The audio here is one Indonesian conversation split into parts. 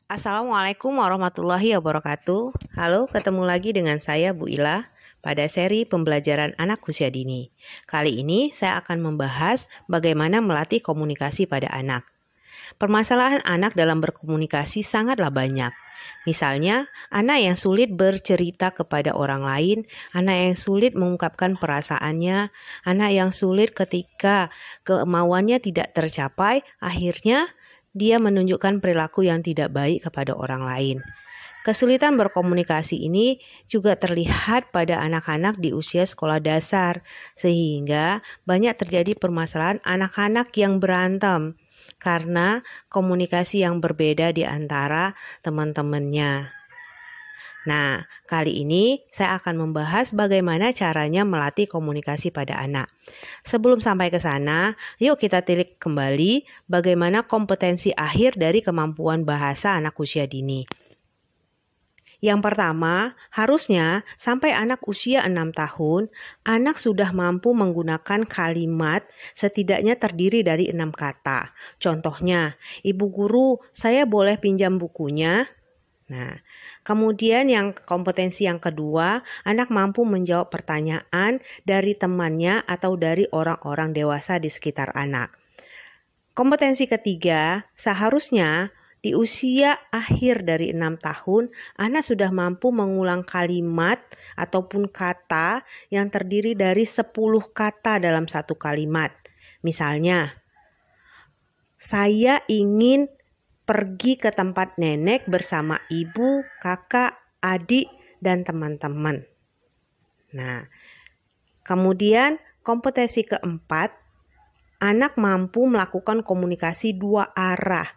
Assalamualaikum warahmatullahi wabarakatuh. Halo, ketemu lagi dengan saya Bu Ila pada seri pembelajaran anak usia dini. Kali ini saya akan membahas bagaimana melatih komunikasi pada anak. Permasalahan anak dalam berkomunikasi sangatlah banyak. Misalnya, anak yang sulit bercerita kepada orang lain, anak yang sulit mengungkapkan perasaannya, anak yang sulit ketika kemauannya tidak tercapai, akhirnya dia menunjukkan perilaku yang tidak baik kepada orang lain. Kesulitan berkomunikasi ini juga terlihat pada anak-anak di usia sekolah dasar, sehingga banyak terjadi permasalahan anak-anak yang berantem karena komunikasi yang berbeda di antara teman-temannya. Nah, kali ini saya akan membahas bagaimana caranya melatih komunikasi pada anak. Sebelum sampai ke sana, yuk kita tilik kembali bagaimana kompetensi akhir dari kemampuan bahasa anak usia dini. Yang pertama, harusnya sampai anak usia 6 tahun, anak sudah mampu menggunakan kalimat setidaknya terdiri dari 6 kata. Contohnya, Ibu guru, saya boleh pinjam bukunya? Nah, kemudian kompetensi yang kedua, anak mampu menjawab pertanyaan dari temannya atau dari orang-orang dewasa di sekitar anak. Kompetensi ketiga, seharusnya di usia akhir dari 6 tahun, anak sudah mampu mengulang kalimat ataupun kata yang terdiri dari 10 kata dalam satu kalimat. Misalnya, saya ingin pergi ke tempat nenek bersama ibu, kakak, adik, dan teman-teman. Nah, kemudian kompetensi keempat, anak mampu melakukan komunikasi dua arah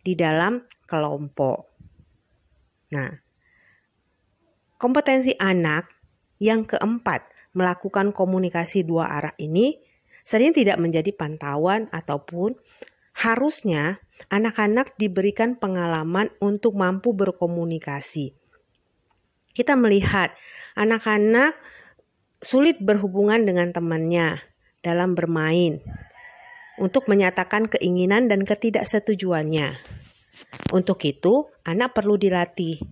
di dalam kelompok. Nah, kompetensi anak yang keempat, melakukan komunikasi dua arah ini sering tidak menjadi pantauan ataupun harusnya anak-anak diberikan pengalaman untuk mampu berkomunikasi. Kita melihat anak-anak sulit berhubungan dengan temannya dalam bermain untuk menyatakan keinginan dan ketidaksetujuannya. Untuk itu, anak perlu dilatih.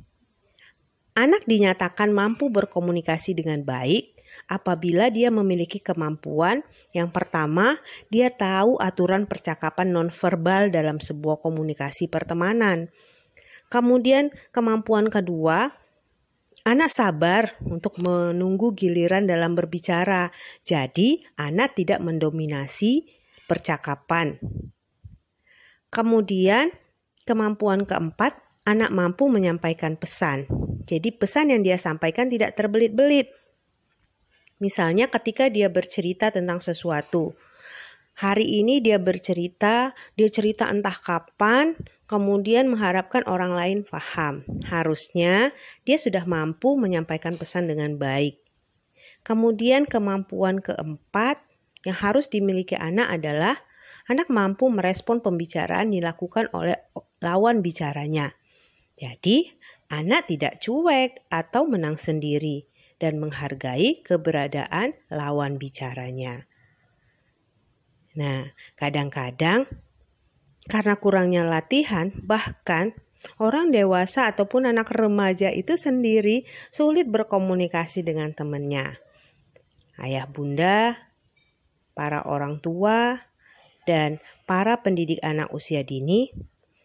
Anak dinyatakan mampu berkomunikasi dengan baik apabila dia memiliki kemampuan yang pertama, dia tahu aturan percakapan nonverbal dalam sebuah komunikasi pertemanan. Kemudian kemampuan kedua, anak sabar untuk menunggu giliran dalam berbicara. Jadi, anak tidak mendominasi percakapan. Kemudian kemampuan keempat, anak mampu menyampaikan pesan. Jadi pesan yang dia sampaikan tidak terbelit-belit. Misalnya ketika dia bercerita tentang sesuatu. Hari ini dia cerita entah kapan, kemudian mengharapkan orang lain paham. Harusnya dia sudah mampu menyampaikan pesan dengan baik. Kemudian kemampuan keempat yang harus dimiliki anak adalah anak mampu merespon pembicaraan dilakukan oleh lawan bicaranya. Jadi, anak tidak cuek atau menang sendiri dan menghargai keberadaan lawan bicaranya. Nah, kadang-kadang karena kurangnya latihan, bahkan orang dewasa ataupun anak remaja itu sendiri sulit berkomunikasi dengan temannya. Ayah bunda, para orang tua, dan para pendidik anak usia dini,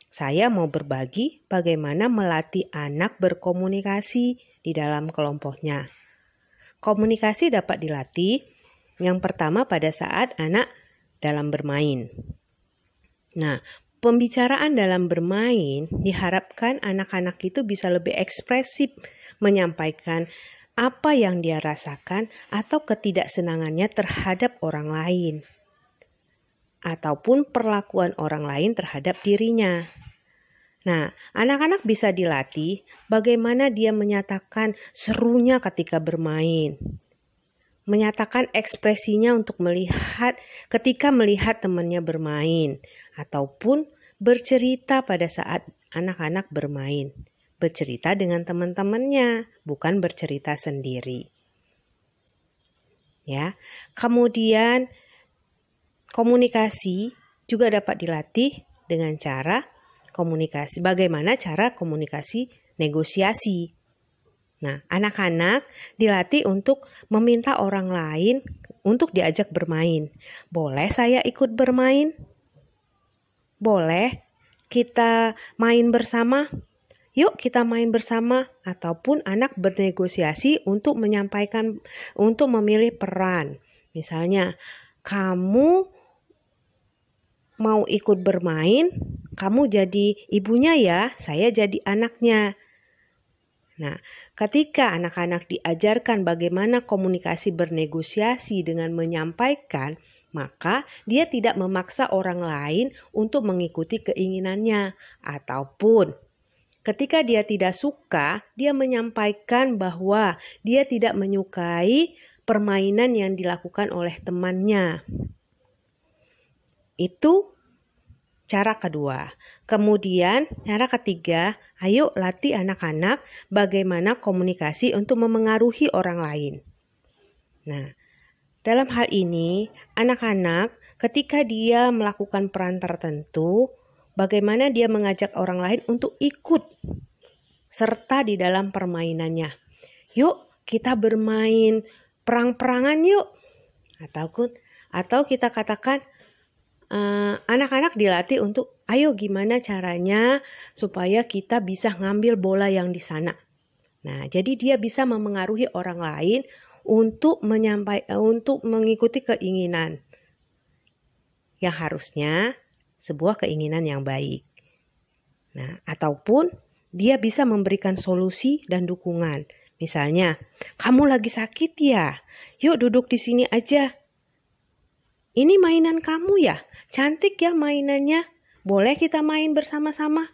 saya mau berbagi bagaimana melatih anak berkomunikasi di dalam kelompoknya. Komunikasi dapat dilatih yang pertama pada saat anak dalam bermain. Nah, pembicaraan dalam bermain diharapkan anak-anak itu bisa lebih ekspresif menyampaikan apa yang dia rasakan atau ketidaksenangannya terhadap orang lain ataupun perlakuan orang lain terhadap dirinya. Nah, anak-anak bisa dilatih bagaimana dia menyatakan serunya ketika bermain. Menyatakan ekspresinya untuk ketika melihat temannya bermain ataupun bercerita pada saat anak-anak bermain. Bercerita dengan teman-temannya, bukan bercerita sendiri. Ya. Kemudian komunikasi juga dapat dilatih dengan cara komunikasi, bagaimana cara komunikasi negosiasi. Nah, anak-anak dilatih untuk meminta orang lain untuk diajak bermain. Boleh saya ikut bermain? Boleh kita main bersama? Yuk kita main bersama. Ataupun anak bernegosiasi untuk memilih peran. Misalnya, kamu mau ikut bermain, kamu jadi ibunya ya, saya jadi anaknya. Nah, ketika anak-anak diajarkan bagaimana komunikasi bernegosiasi dengan menyampaikan, maka dia tidak memaksa orang lain untuk mengikuti keinginannya. Ataupun ketika dia tidak suka, dia menyampaikan bahwa dia tidak menyukai permainan yang dilakukan oleh temannya. Itu cara kedua. Kemudian cara ketiga, ayo latih anak-anak bagaimana komunikasi untuk memengaruhi orang lain. Nah, dalam hal ini, anak-anak ketika dia melakukan peran tertentu, bagaimana dia mengajak orang lain untuk ikut serta di dalam permainannya. Yuk, kita bermain perang-perangan yuk. Atau kita katakan, anak-anak dilatih untuk ayo gimana caranya supaya kita bisa ngambil bola yang di sana. Nah, jadi dia bisa memengaruhi orang lain untuk mengikuti keinginan yang harusnya sebuah keinginan yang baik. Nah, ataupun dia bisa memberikan solusi dan dukungan. Misalnya, kamu lagi sakit ya? Yuk duduk di sini aja. Ini mainan kamu ya? Cantik ya mainannya. Boleh kita main bersama-sama?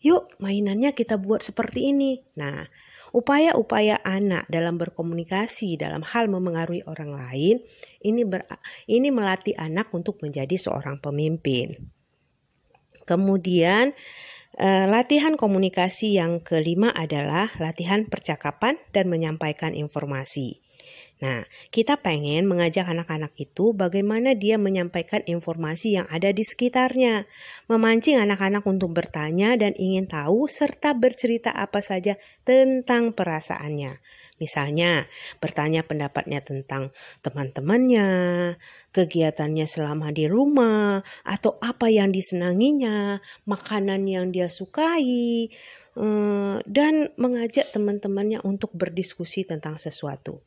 Yuk mainannya kita buat seperti ini. Nah, upaya-upaya anak dalam berkomunikasi dalam hal memengaruhi orang lain, ini melatih anak untuk menjadi seorang pemimpin. Kemudian, latihan komunikasi yang kelima adalah latihan percakapan dan menyampaikan informasi. Nah, kita pengen mengajak anak-anak itu bagaimana dia menyampaikan informasi yang ada di sekitarnya. Memancing anak-anak untuk bertanya dan ingin tahu serta bercerita apa saja tentang perasaannya. Misalnya, bertanya pendapatnya tentang teman-temannya, kegiatannya selama di rumah, atau apa yang disenanginya, makanan yang dia sukai, dan mengajak teman-temannya untuk berdiskusi tentang sesuatu.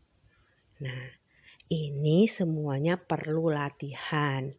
Nah, ini semuanya perlu latihan.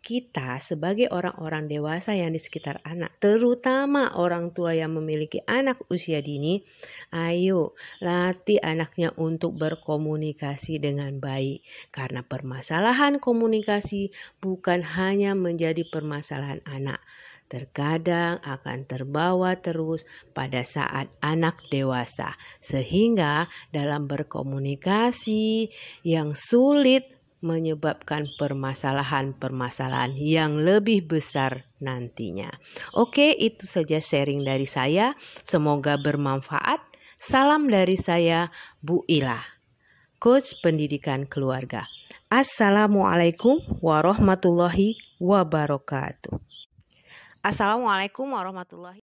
Kita sebagai orang-orang dewasa yang di sekitar anak, terutama orang tua yang memiliki anak usia dini, ayo latih anaknya untuk berkomunikasi dengan baik. Karena permasalahan komunikasi bukan hanya menjadi permasalahan anak, terkadang akan terbawa terus pada saat anak dewasa, sehingga dalam berkomunikasi yang sulit menyebabkan permasalahan-permasalahan yang lebih besar nantinya. Oke, itu saja sharing dari saya. Semoga bermanfaat. Salam dari saya, Bu Ila, Coach Pendidikan Keluarga. Assalamualaikum warahmatullahi wabarakatuh. Assalamualaikum warahmatullahi